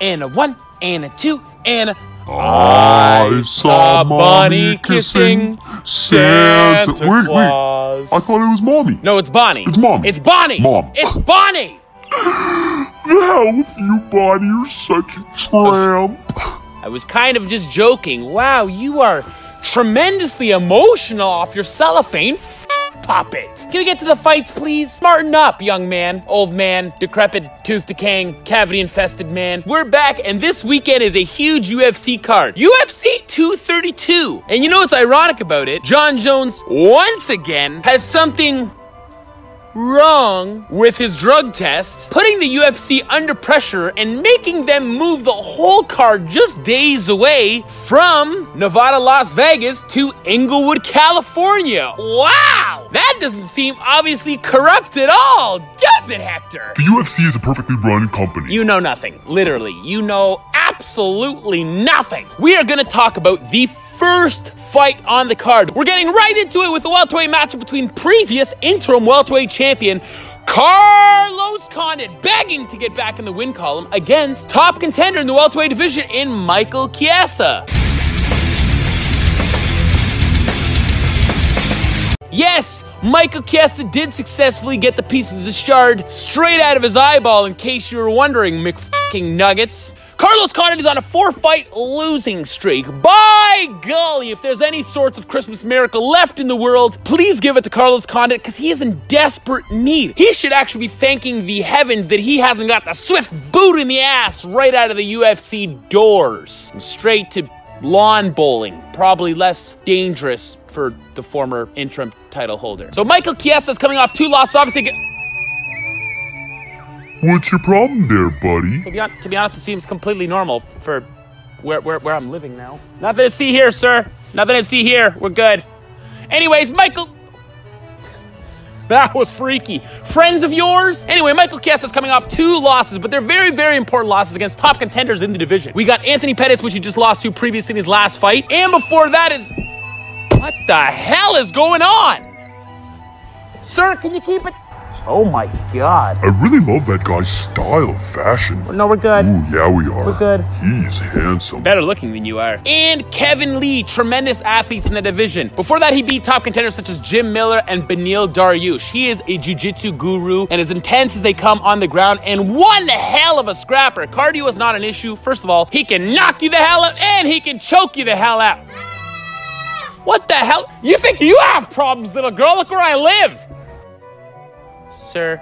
and a 1 and a 2 and a... I saw Mommy kissing Santa Claus. Wait, I thought it was Mommy. No, it's Bonnie. It's Mommy. It's Bonnie. Mom. It's Bonnie. The hell with you, Bonnie. You're such a tramp. I was kind of just joking. Wow, you are tremendously emotional off your cellophane puppet. Can we get to the fights, please? Smarten up, young man, old man, decrepit, tooth decaying, cavity-infested man. We're back, and this weekend is a huge UFC card. UFC 232. And you know what's ironic about it? John Jones, once again, has something wrong with his drug test, putting the UFC under pressure and making them move the whole card just days away from Nevada, Las Vegas to Inglewood, California. Wow! That doesn't seem obviously corrupt at all, does it, Hector? The UFC is a perfectly run company. You know nothing. Literally, you know absolutely nothing. We are going to talk about the first fight on the card. We're getting right into it with a welterweight matchup between previous interim welterweight champion Carlos Condit, begging to get back in the win column, against top contender in the welterweight division in Michael Chiesa. Yes, Michael Chiesa did successfully get the pieces of shard straight out of his eyeball, in case you were wondering, McFucking-nuggets. Carlos Condit is on a 4-fight losing streak. By golly, if there's any sorts of Christmas miracle left in the world, please give it to Carlos Condit, because he is in desperate need. He should actually be thanking the heavens that he hasn't got the swift boot in the ass right out of the UFC doors. And straight to lawn bowling, probably less dangerous for the former interim title holder. So Michael Chiesa is coming off 2 losses, obviously. What's your problem there, buddy? To be honest, it seems completely normal for where I'm living now. Nothing to see here, sir. Nothing to see here. We're good. Anyways, Michael... That was freaky. Friends of yours? Anyway, Michael Chiesa is coming off 2 losses, but they're very, very important losses against top contenders in the division. We got Anthony Pettis, which he just lost to previously in his last fight. And before that is... What the hell is going on? Sir, can you keep it... Oh my God. I really love that guy's style of fashion. No, we're good. Ooh, yeah, we are. We're good. He's handsome. Better looking than you are. And Kevin Lee, tremendous athletes in the division. Before that, he beat top contenders such as Jim Miller and Beneil Dariush. He is a jiu-jitsu guru and as intense as they come on the ground, and one hell of a scrapper. Cardio is not an issue. First of all, he can knock you the hell out and he can choke you the hell out. What the hell? You think you have problems, little girl? Look where I live. Sir,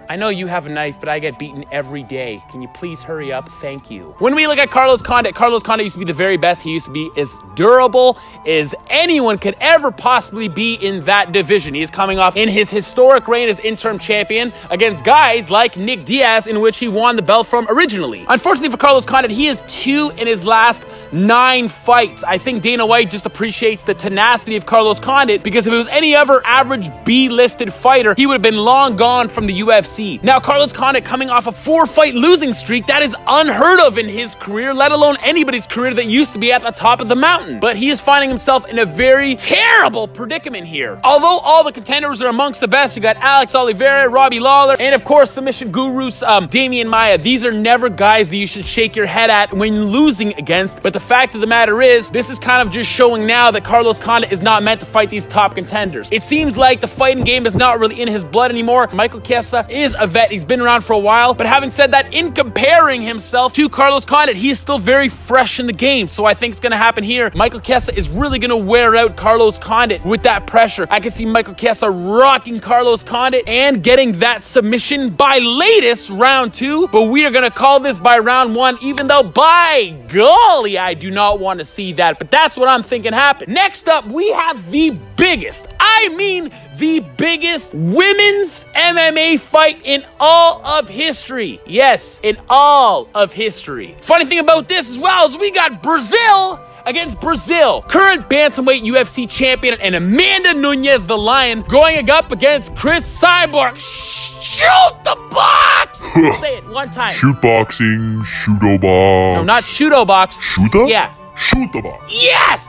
I know you have a knife, but I get beaten every day. Can you please hurry up? Thank you. When we look at Carlos Condit used to be the very best. He used to be as durable as anyone could ever possibly be in that division. He is coming off in his historic reign as interim champion against guys like Nick Diaz, in which he won the belt from originally. Unfortunately for Carlos Condit, he is 2 in his last 9 fights. I think Dana White just appreciates the tenacity of Carlos Condit, because if it was any other average B-listed fighter, he would have been long gone from the UFC. Now, Carlos Condit coming off a 4-fight losing streak, that is unheard of in his career, let alone anybody's career that used to be at the top of the mountain. But he is finding himself in a very terrible predicament here. Although all the contenders are amongst the best, you got Alex Oliveira, Robbie Lawler, and of course, submission gurus, Damian Maia. These are never guys that you should shake your head at when losing against. But the fact of the matter is, this is kind of just showing now that Carlos Condit is not meant to fight these top contenders. It seems like the fighting game is not really in his blood anymore. Michael Chiesa is a vet. He's been around for a while. But having said that, in comparing himself to Carlos Condit, he is still very fresh in the game. So I think it's going to happen here. Michael Chiesa is really going to wear out Carlos Condit with that pressure. I can see Michael Chiesa rocking Carlos Condit and getting that submission by latest round 2. But we are going to call this by round 1, even though by golly, I do not want to see that. But that's what I'm thinking happened. Next up, we have the biggest, I mean the biggest women's MMA fight in all of history. Yes, in all of history. Funny thing about this as well is we got Brazil against Brazil. Current bantamweight UFC champion and Amanda Nunes, the Lion, going up against Chris Cyborg. Shoot the box! Say it one time. Shoot boxing, shooto box. No, not shooto box. Shoota? Yeah. Shoot the box. Yes!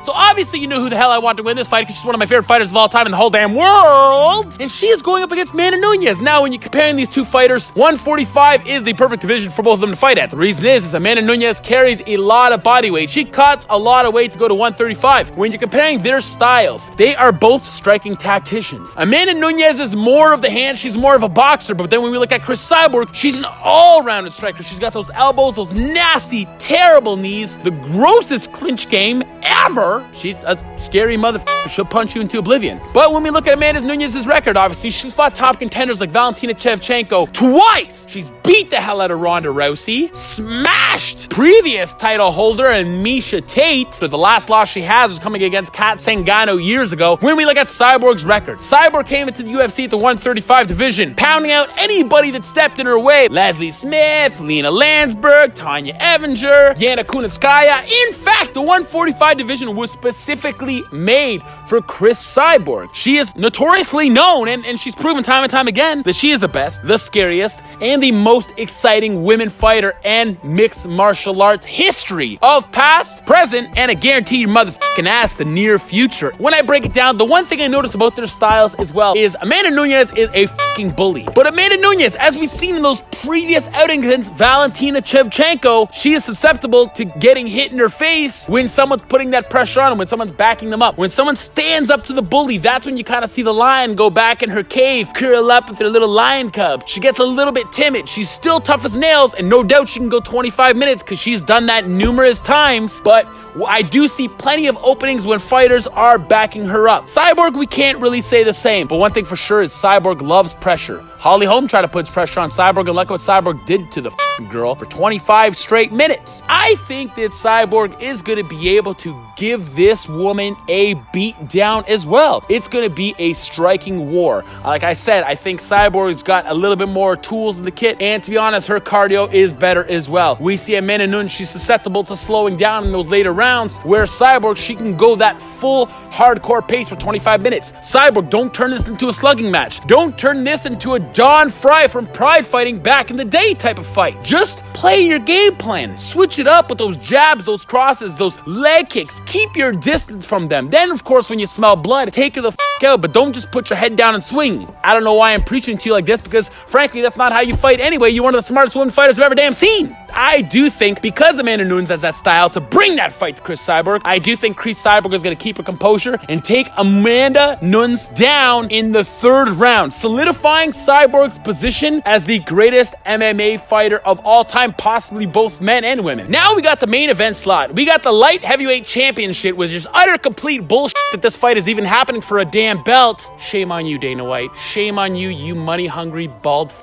So obviously obviously you know who the hell I want to win this fight because she's one of my favorite fighters of all time in the whole damn world. And she is going up against Amanda Nunes. Now, when you're comparing these two fighters, 145 is the perfect division for both of them to fight at. The reason is Amanda Nunes carries a lot of body weight. She cuts a lot of weight to go to 135. When you're comparing their styles, they are both striking tacticians. Amanda Nunes is more of the hand. She's more of a boxer. But then when we look at Cris Cyborg, she's an all-rounded striker. She's got those elbows, those nasty, terrible knees, the grossest clinch game ever. She's a scary motherfucker. She'll punch you into oblivion. But when we look at Amanda Nunes' record, obviously, she's fought top contenders like Valentina Shevchenko twice. She's beat the hell out of Ronda Rousey, smashed previous title holder and Misha Tate. So the last loss she has was coming against Kat Zingano years ago. When we look at Cyborg's record, Cyborg came into the UFC at the 135 division, pounding out anybody that stepped in her way. Leslie Smith, Lena Landsberg, Tanya Evinger, Yana Kunitskaya. In fact, the 145 division was specifically made for Cris Cyborg. She is notoriously known, and she's proven time and time again, that she is the best, the scariest, and the most exciting women fighter and mixed martial arts history of past, present, and I guarantee your motherfucking ass the near future. When I break it down, the one thing I notice about their styles as well is Amanda Nunes is a fucking bully. But Amanda Nunes, as we've seen in those previous outings against Valentina Shevchenko, she is susceptible to getting hit in her face when someone's putting that pressure on them, when someone's backing them up. When someone stands up to the bully, that's when you kind of see the lion go back in her cave, curl up with her little lion cub. She gets a little bit timid. She's still tough as nails, and no doubt she can go 25 minutes because she's done that numerous times. But I do see plenty of openings when fighters are backing her up. Cyborg, we can't really say the same, but one thing for sure is Cyborg loves pressure. Holly Holm tried to put pressure on Cyborg, and look what Cyborg did to the girl for 25 straight minutes. I think that Cyborg is going to be able to give this woman a beat down as well. It's going to be a striking war. Like I said, I think Cyborg's got a little bit more tools in the kit, and to be honest, her cardio is better as well. We see Amanda Nunes, she's susceptible to slowing down in those later rounds, where Cyborg, she can go that full hardcore pace for 25 minutes. Cyborg, don't turn this into a slugging match. Don't turn this into a John Fry from Pride Fighting back in the day type of fight. Just play your game plan. Switch it up with those jabs, those crosses, those leg kicks. Keep your distance from them. Then, of course, when you smell blood, take her the out, but don't just put your head down and swing. I don't know why I'm preaching to you like this, because frankly, that's not how you fight anyway. You're one of the smartest women fighters I've ever damn seen. I do think, because Amanda Nunes has that style to bring that fight to Cris Cyborg, I do think Cris Cyborg is going to keep her composure and take Amanda Nunes down in the third round, solidifying Cyborg's position as the greatest MMA fighter of all time, possibly both men and women. Now we got the main event slot. We got the light heavyweight championship, which is utter complete bullshit that this fight is even happening for a damn belt. Shame on you, Dana White. Shame on you, you money-hungry, bald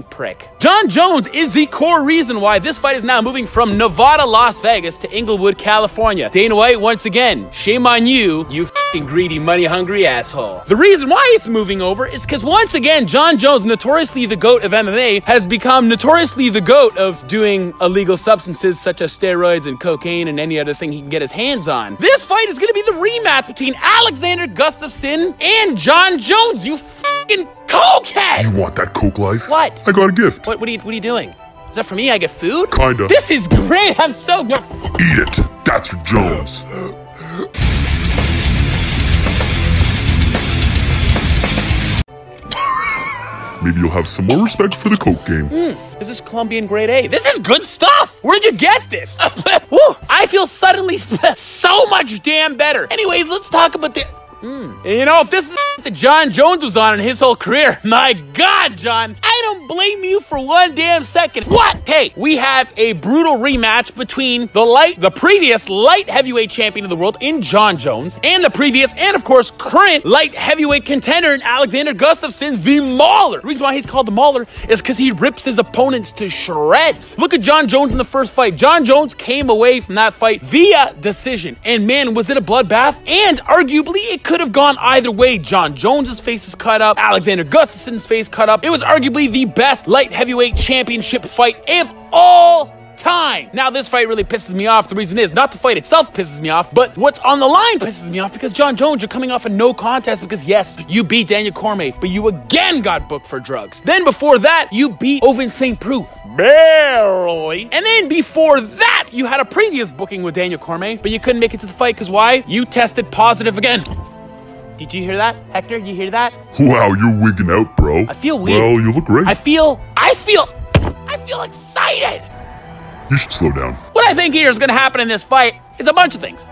prick. Jon Jones is the core reason why this fight is now moving from Nevada, Las Vegas to Inglewood, California. Dana White, once again, shame on you, you f***ing greedy, money-hungry asshole. The reason why it's moving over is because, once again, Jon Jones, notoriously the GOAT of MMA, has become notoriously the GOAT of doing illegal substances such as steroids and cocaine and any other thing he can get his hands on. This fight is going to be the rematch between Alexander Gustafsson and Jon Jones, you f***ing cokehead! You want that coke life? What? I got a gift. What are you doing? Is that for me? I get food? Kinda. This is great. I'm so good. Eat it. That's for Jones. Maybe you'll have some more respect for the coke game. This is Colombian grade A. This is good stuff. Where'd you get this? Woo, I feel suddenly so much damn better. Anyways, let's talk about the... You know, if this is that Jon Jones was on in his whole career, my God, John, I don't blame you for one damn second. What? Hey, we have a brutal rematch between the previous light heavyweight champion of the world in Jon Jones and the previous and, of course, current light heavyweight contender in Alexander Gustafsson, the Mauler. The reason why he's called the Mauler is because he rips his opponents to shreds. Look at Jon Jones in the first fight. Jon Jones came away from that fight via decision. And man, was it a bloodbath? And arguably, it could have gone either way. Jon Jones's face was cut up. Alexander Gustafsson's face cut up. It was arguably the best light heavyweight championship fight of all time. Now, this fight really pisses me off. The reason is not the fight itself pisses me off, but what's on the line pisses me off because Jon Jones, you're coming off a no contest because yes, you beat Daniel Cormier, but you again got booked for drugs. Then before that, you beat Ovince St. Preux. Barely. And then before that, you had a previous booking with Daniel Cormier, but you couldn't make it to the fight because why? You tested positive again. Did you hear that, Hector? You hear that? Wow, you're wigging out, bro. I feel weird. Well, you look great. I feel excited. You should slow down. What I think here is going to happen in this fight is a bunch of things.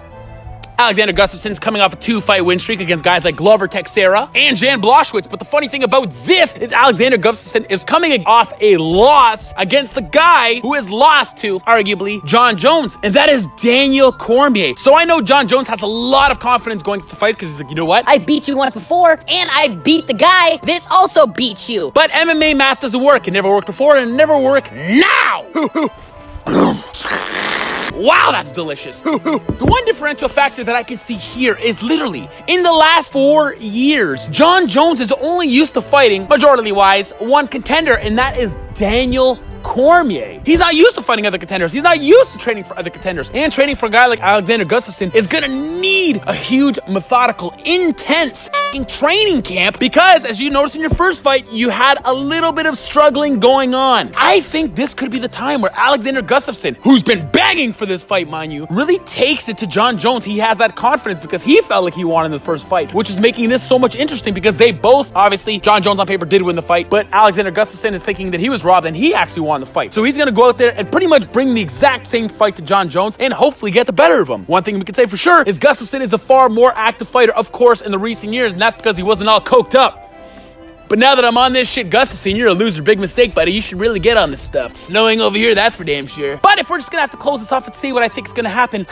Alexander Gustafsson's coming off a 2-fight win streak against guys like Glover Teixeira and Jan Blachowicz. But the funny thing about this is Alexander Gustafsson is coming off a loss against the guy who has lost to, arguably, Jon Jones. And that is Daniel Cormier. So I know Jon Jones has a lot of confidence going to the fights because he's like, you know what? I beat you once before, and I beat the guy that's also beat you. But MMA math doesn't work. It never worked before and it never work now. Wow, that's delicious. The one differential factor that I can see here is literally, in the last 4 years, Jon Jones is only used to fighting, majority-wise, one contender, and that is Daniel Cormier. He's not used to fighting other contenders. He's not used to training for other contenders. And training for a guy like Alexander Gustafsson is gonna need a huge, methodical, intense training camp because, as you noticed in your first fight, you had a little bit of struggling going on. I think this could be the time where Alexander Gustafsson, who's been begging for this fight, mind you, really takes it to Jon Jones. He has that confidence because he felt like he won in the first fight, which is making this so much interesting because they both, obviously, Jon Jones on paper did win the fight, but Alexander Gustafsson is thinking that he was robbed and he actually won the fight. So he's gonna go out there and pretty much bring the exact same fight to Jon Jones and hopefully get the better of him. One thing we can say for sure is Gustafsson is a far more active fighter, of course, in the recent years, and that's because he wasn't all coked up. But now that I'm on this shit, Gustafsson, you're a loser. Big mistake, buddy. You should really get on this stuff. Snowing over here, that's for damn sure. But if we're just gonna have to close this off and see what I think is gonna happen,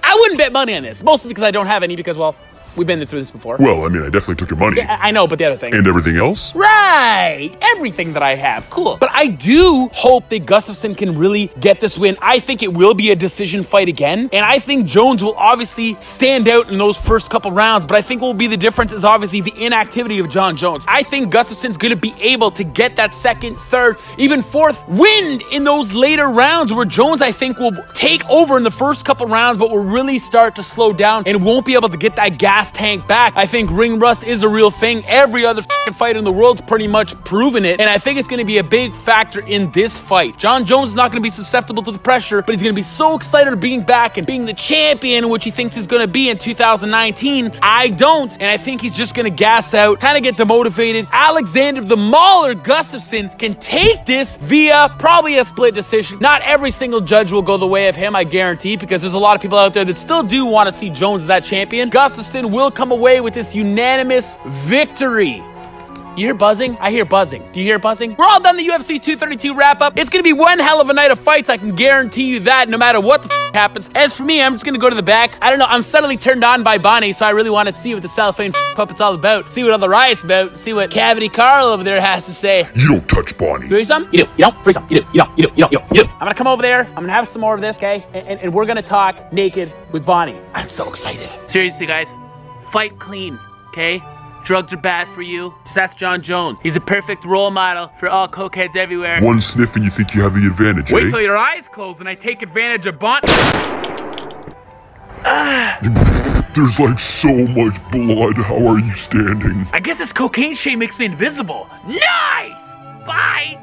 I wouldn't bet money on this. Mostly because I don't have any because, well, we've been through this before. Well, I mean, I definitely took your money. Yeah, I know, but the other thing. And everything else? Right! Everything that I have. Cool. But I do hope that Gustafsson can really get this win. I think it will be a decision fight again. And I think Jones will obviously stand out in those first couple rounds. But I think what will be the difference is obviously the inactivity of Jon Jones. I think Gustafsson's going to be able to get that second, third, even fourth win in those later rounds where Jones, I think, will take over in the first couple rounds, but will really start to slow down and won't be able to get that gas tank back. I think ring rust is a real thing. Every other fight in the world's pretty much proven it, and I think it's going to be a big factor in this fight. Jon Jones is not going to be susceptible to the pressure, but he's going to be so excited of being back and being the champion, which he thinks he's going to be in 2019. I don't, and I think he's just going to gas out, kind of get demotivated. Alexander the Mauler Gustafsson can take this via probably a split decision. Not every single judge will go the way of him, I guarantee, because there's a lot of people out there that still do want to see Jones as that champion. Gustafsson will come away with this unanimous victory. You hear buzzing? I hear buzzing. Do you hear buzzing? We're all done the UFC 232 wrap-up. It's gonna be one hell of a night of fights. I can guarantee you that no matter what the happens. As for me, I'm just gonna go to the back. I don't know, I'm suddenly turned on by Bonnie, so I really wanted to see what the cellophane puppet's all about. See what all the riot's about. See what Cavity Carl over there has to say. You don't touch Bonnie. Do some? You do. You don't. Free some. You do. You don't. You do. You don't. You do. I'm gonna come over there. I'm gonna have some more of this, okay? And we're gonna talk naked with Bonnie. I'm so excited. Seriously, guys, fight clean, okay? Drugs are bad for you. Just ask Jon Jones. He's a perfect role model for all cokeheads everywhere. One sniff and you think you have the advantage, Wait till your eyes close and I take advantage of Bonnie. There's like so much blood. How are you standing? I guess this cocaine shade makes me invisible. Nice! Bye!